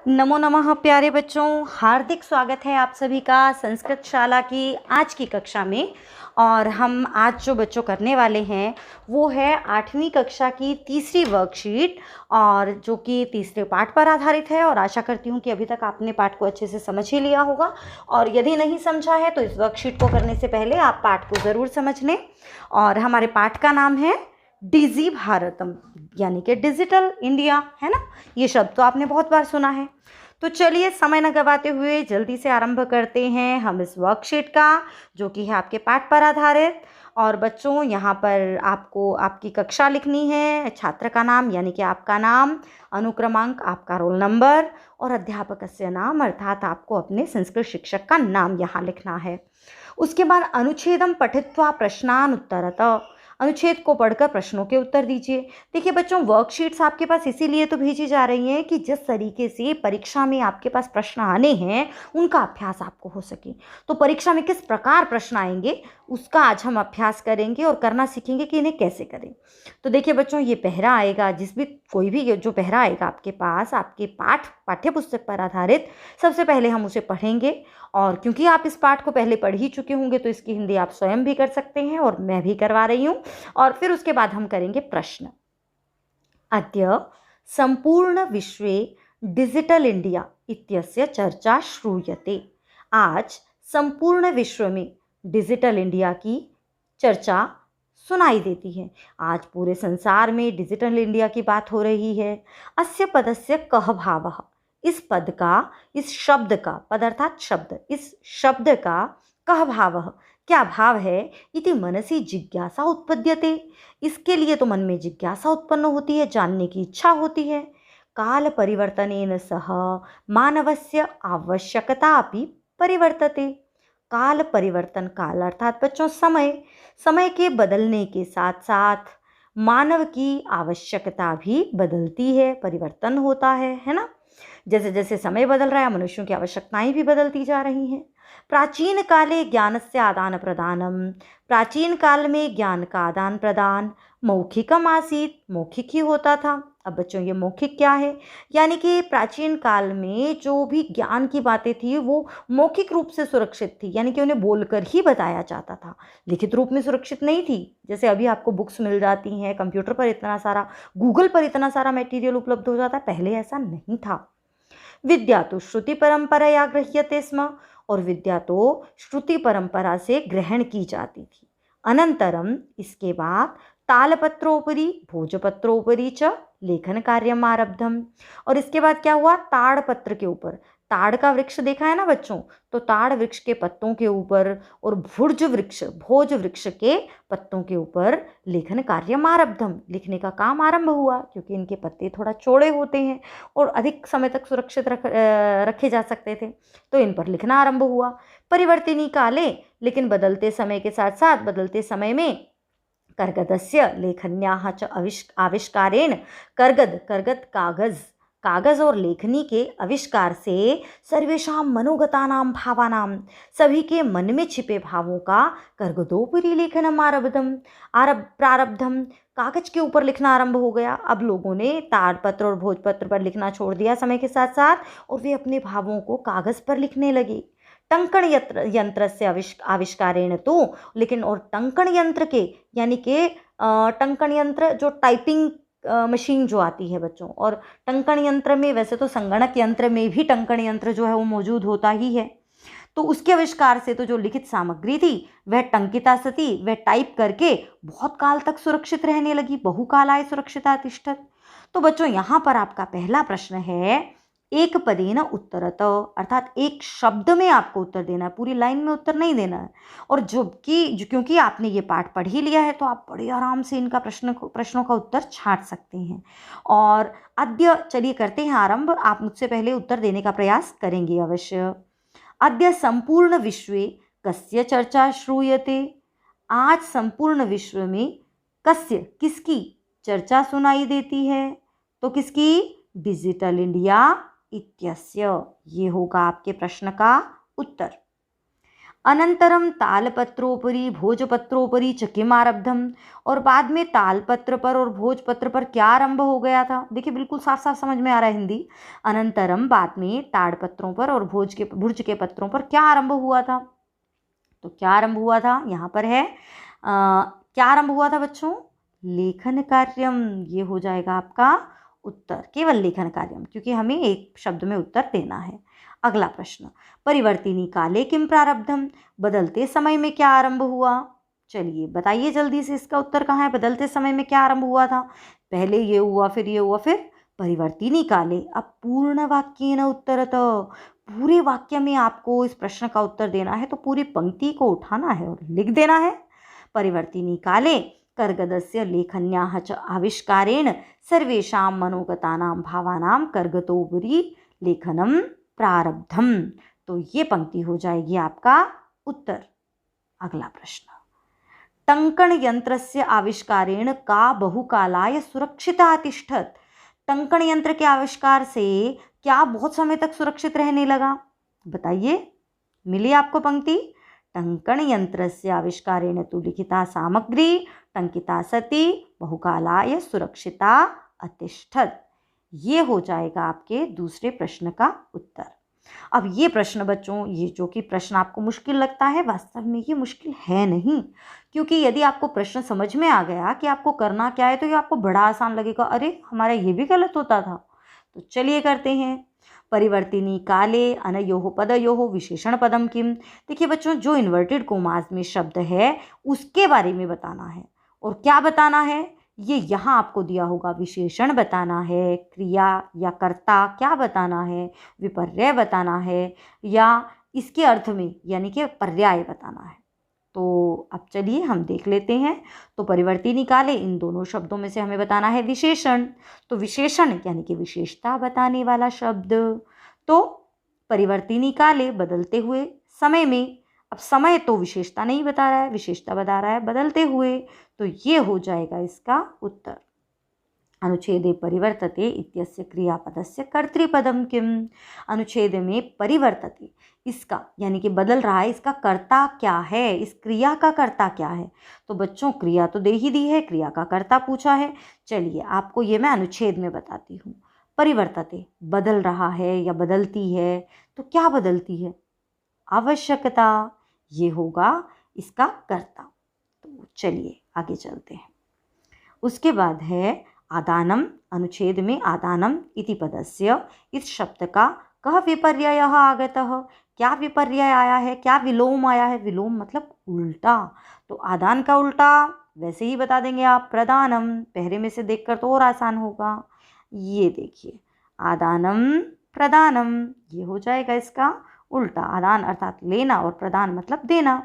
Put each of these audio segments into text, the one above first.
नमो नमः प्यारे बच्चों, हार्दिक स्वागत है आप सभी का संस्कृत शाला की आज की कक्षा में। और हम आज जो बच्चों करने वाले हैं वो है 8वीं कक्षा की तीसरी वर्कशीट, और जो कि तीसरे पाठ पर आधारित है। और आशा करती हूँ कि अभी तक आपने पाठ को अच्छे से समझ ही लिया होगा, और यदि नहीं समझा है तो इस वर्कशीट को करने से पहले आप पाठ को ज़रूर समझ लें। और हमारे पाठ का नाम है डिजी भारतम, यानी कि डिजिटल इंडिया, है ना। ये शब्द तो आपने बहुत बार सुना है। तो चलिए समय न गवाते हुए जल्दी से आरंभ करते हैं हम इस वर्कशीट का, जो कि है आपके पाठ पर आधारित। और बच्चों, यहाँ पर आपको आपकी कक्षा लिखनी है, छात्र का नाम यानी कि आपका नाम, अनुक्रमांक, आपका रोल नंबर और अध्यापकस्य नाम, अर्थात आपको अपने संस्कृत शिक्षक का नाम यहाँ लिखना है। उसके बाद अनुच्छेदम पठित्वा प्रश्नान उत्तरत, अनुच्छेद को पढ़कर प्रश्नों के उत्तर दीजिए। देखिए बच्चों, वर्कशीट्स आपके पास इसीलिए तो भेजी जा रही हैं कि जिस तरीके से परीक्षा में आपके पास प्रश्न आने हैं उनका अभ्यास आपको हो सके। तो परीक्षा में किस प्रकार प्रश्न आएंगे उसका आज हम अभ्यास करेंगे और करना सीखेंगे कि इन्हें कैसे करें। तो देखिए बच्चों, ये पहरा आएगा, कोई भी जो पहरा आएगा आपके पास आपके पाठ्य पुस्तक पर आधारित, सबसे पहले हम उसे पढ़ेंगे। और क्योंकि आप इस पाठ को पहले पढ़ ही चुके होंगे तो इसकी हिंदी आप स्वयं भी कर सकते हैं, और मैं भी करवा रही हूँ। और फिर उसके बाद हम करेंगे प्रश्न। अद्य संपूर्ण विश्वे डिजिटल इंडिया इत्यस्य चर्चा श्रूयते। आज संपूर्ण विश्व में डिजिटल इंडिया की चर्चा सुनाई देती है। आज पूरे संसार में डिजिटल इंडिया की बात हो रही है। अस्य पदस्य कः भावः, इस पद का, इस शब्द का, पद अर्थात शब्द, इस शब्द का कः भावः, क्या भाव है, इति मनसि जिज्ञासा उत्पद्यते, इसके लिए तो मन में जिज्ञासा उत्पन्न होती है, जानने की इच्छा होती है। काल परिवर्तनेन सह मानवस्य आवश्यकता अपि परिवर्तते। काल परिवर्तन, काल अर्थात बच्चों समय के बदलने के साथ साथ मानव की आवश्यकता भी बदलती है, परिवर्तन होता है ना। जैसे जैसे समय बदल रहा है मनुष्यों की आवश्यकताएं भी बदलती जा रही हैं। प्राचीन काले ज्ञानस्य आदान प्रदानम, प्राचीन काल में ज्ञान का आदान प्रदान मौखिकम आसीत, मौखिक ही होता था। अब बच्चों, ये मौखिक क्या है, यानी कि प्राचीन काल में जो भी ज्ञान की बातें थी वो मौखिक रूप से सुरक्षित थी, यानी कि उन्हें बोलकर ही बताया जाता था, लिखित रूप में सुरक्षित नहीं थी। जैसे अभी आपको बुक्स मिल जाती हैं, कंप्यूटर पर इतना सारा, गूगल पर इतना सारा मटेरियल उपलब्ध हो जाता है, पहले ऐसा नहीं था। विद्या तो श्रुति परंपराया गृह्यते स्म, और विद्या तो श्रुति परंपरा से ग्रहण की जाती थी। अनंतरम, इसके बाद तालपत्रोपरि भोजपत्रोपरि च लेखन कार्यम आरब्धम, और इसके बाद क्या हुआ, ताड़पत्र के ऊपर, ताड़ का वृक्ष देखा है ना बच्चों, तो ताड़ वृक्ष के पत्तों के ऊपर और भोज वृक्ष के पत्तों के ऊपर लेखन कार्यम आरब्धम, लिखने का काम आरंभ हुआ, क्योंकि इनके पत्ते थोड़ा चौड़े होते हैं और अधिक समय तक सुरक्षित रखे जा सकते थे, तो इन पर लिखना आरंभ हुआ। परिवर्तिनी काले, लेकिन बदलते समय के साथ साथ, बदलते समय में कर्गदस्य लेखन्याः च आविष्कारेण, कर्गद कागज और लेखनी के आविष्कार से सर्वेषां मनोगतानां भावानां, सभी के मन में छिपे भावों का कर्गदोपरि लेखनम प्रारब्धम, कागज के ऊपर लिखना आरंभ हो गया। अब लोगों ने ताड़पत्र और भोजपत्र पर लिखना छोड़ दिया समय के साथ साथ, और वे अपने भावों को कागज पर लिखने लगे। टंकण यंत्र से आविष्कारेण तो, लेकिन और टंकण यंत्र के, यानी कि टंकण यंत्र जो टाइपिंग मशीन जो आती है बच्चों, और टंकण यंत्र में, वैसे तो संगणक यंत्र में भी टंकण यंत्र जो है वो मौजूद होता ही है, तो उसके आविष्कार से तो जो लिखित सामग्री थी वह टंकिता सती, वह टाइप करके बहुत काल तक सुरक्षित रहने लगी, बहुकालाय सुरक्षिता तिष्ठत। तो बच्चों, यहाँ पर आपका पहला प्रश्न है, एक पदेन उत्तरत, अर्थात एक शब्द में आपको उत्तर देना है, पूरी लाइन में उत्तर नहीं देना है। और क्योंकि आपने ये पाठ पढ़ ही लिया है तो आप बड़े आराम से इनका प्रश्नों का उत्तर छांट सकते हैं। और अद्य, चलिए करते हैं आरंभ, आप मुझसे पहले उत्तर देने का प्रयास करेंगे अवश्य। अद्य संपूर्ण विश्वे कस्य चर्चा श्रूयते, आज संपूर्ण विश्व में कस्य, किसकी चर्चा सुनाई देती है, तो किसकी, डिजिटल इंडिया इत्यस्य, ये होगा आपके प्रश्न का उत्तर। अनंतरम तालपत्रोपरि भोजपत्रोपरि च किम आरब्धम, और बाद में तालपत्र पर और भोजपत्र पर क्या आरंभ हो गया था। देखिए बिल्कुल साफ साफ समझ में आ रहा है हिंदी। अनंतरम बाद में ताड़पत्रों पर और भुर्ज के पत्रों पर क्या आरंभ हुआ था। तो क्या आरंभ हुआ था यहाँ पर है क्या आरंभ हुआ था बच्चों, लेखन कार्यम। ये हो जाएगा आपका उत्तर, केवल लेखन कार्यम, क्योंकि हमें एक शब्द में उत्तर देना है। अगला प्रश्न, परिवर्तिनी काले किम प्रारब्धम, बदलते समय में क्या आरंभ हुआ। चलिए बताइए जल्दी से, इसका उत्तर कहाँ है। बदलते समय में क्या आरंभ हुआ था, पहले ये हुआ फिर ये हुआ फिर परिवर्तिनी काले। अब पूर्ण वाक्य न उत्तरत, पूरे वाक्य में आपको इस प्रश्न का उत्तर देना है, तो पूरी पंक्ति को उठाना है और लिख देना है। परिवर्तिनी काले कर्गदस्य लेखन्याः च आविष्कारेण सर्वेषां मनोगतानां भावानां कर्गतोपरि लेखनम प्रारब्धम। तो ये पंक्ति हो जाएगी आपका उत्तर। अगला प्रश्न, टंकण यंत्रस्य आविष्कारेण का बहुकालाय सुरक्षिता तिष्ठत, टंकण यंत्र के आविष्कार से क्या बहुत समय तक सुरक्षित रहने लगा। बताइए, मिली आपको पंक्ति। टंकण यंत्रस्य आविष्कारेण तु लिखिता सामग्री टंकिता सती बहुकालाय सुरक्षिता अतिष्ठत। ये हो जाएगा आपके दूसरे प्रश्न का उत्तर। अब ये प्रश्न बच्चों, ये जो कि प्रश्न आपको मुश्किल लगता है, वास्तव में ये मुश्किल है नहीं, क्योंकि यदि आपको प्रश्न समझ में आ गया कि आपको करना क्या है, तो ये आपको बड़ा आसान लगेगा। अरे हमारा ये भी गलत होता था। तो चलिए करते हैं। परिवर्तिनी काले अनयोः पदयोः विशेषण पदम किम। देखिए बच्चों, जो इन्वर्टेड कोमास में शब्द है उसके बारे में बताना है। और क्या बताना है, ये यहाँ आपको दिया होगा। विशेषण बताना है, क्रिया या कर्ता क्या बताना है, विपर्यय बताना है, या इसके अर्थ में यानी कि पर्याय बताना है। तो अब चलिए हम देख लेते हैं। तो परिवर्तिनी काले, इन दोनों शब्दों में से हमें बताना है विशेषण। तो विशेषण यानी कि विशेषता बताने वाला शब्द। तो परिवर्तिनी काले बदलते हुए समय में, अब समय तो विशेषता नहीं बता रहा है, विशेषता बता रहा है बदलते हुए। तो ये हो जाएगा इसका उत्तर। अनुच्छेदे परिवर्तते इत्यस्य क्रियापदस्य कर्तृपदम किम। अनुच्छेद में परिवर्तते, इसका यानी कि बदल रहा है, इसका कर्ता क्या है, इस क्रिया का कर्ता क्या है। तो बच्चों क्रिया तो दे ही दी है, क्रिया का कर्ता पूछा है। चलिए आपको ये मैं अनुच्छेद में बताती हूँ। परिवर्तते बदल रहा है या बदलती है, तो क्या बदलती है, आवश्यकता। ये होगा इसका कर्ता। तो चलिए आगे चलते हैं। उसके बाद है आदानम। अनुच्छेद में आदानम इति पदस्य, इस शब्द का कः विपर्ययः आगतः, क्या विपर्यय आया है, क्या विलोम आया है। विलोम मतलब उल्टा। तो आदान का उल्टा वैसे ही बता देंगे आप, प्रदानम। पहले में से देखकर तो और आसान होगा। ये देखिए, आदानम प्रदानम, ये हो जाएगा इसका उल्टा। आदान अर्थात लेना और प्रदान मतलब देना।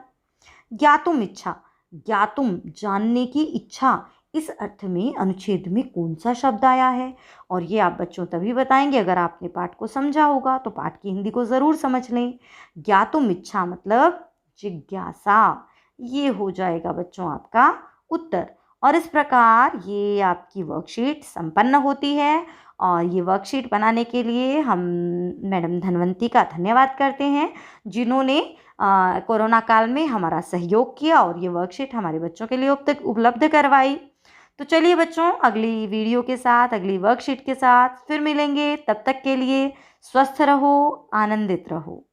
ज्ञातुम इच्छा, ज्ञातुम जानने की इच्छा, इस अर्थ में अनुच्छेद में कौन सा शब्द आया है। और ये आप बच्चों तभी बताएंगे अगर आपने पाठ को समझा होगा। तो पाठ की हिंदी को ज़रूर समझ लें। ज्ञातुम इच्छा मतलब जिज्ञासा। ये हो जाएगा बच्चों आपका उत्तर। और इस प्रकार ये आपकी वर्कशीट संपन्न होती है। और ये वर्कशीट बनाने के लिए हम मैडम धनवंती का धन्यवाद करते हैं, जिन्होंने कोरोना काल में हमारा सहयोग किया और ये वर्कशीट हमारे बच्चों के लिए उपलब्ध करवाई। तो चलिए बच्चों, अगली वीडियो के साथ, अगली वर्कशीट के साथ फिर मिलेंगे। तब तक के लिए स्वस्थ रहो, आनंदित रहो।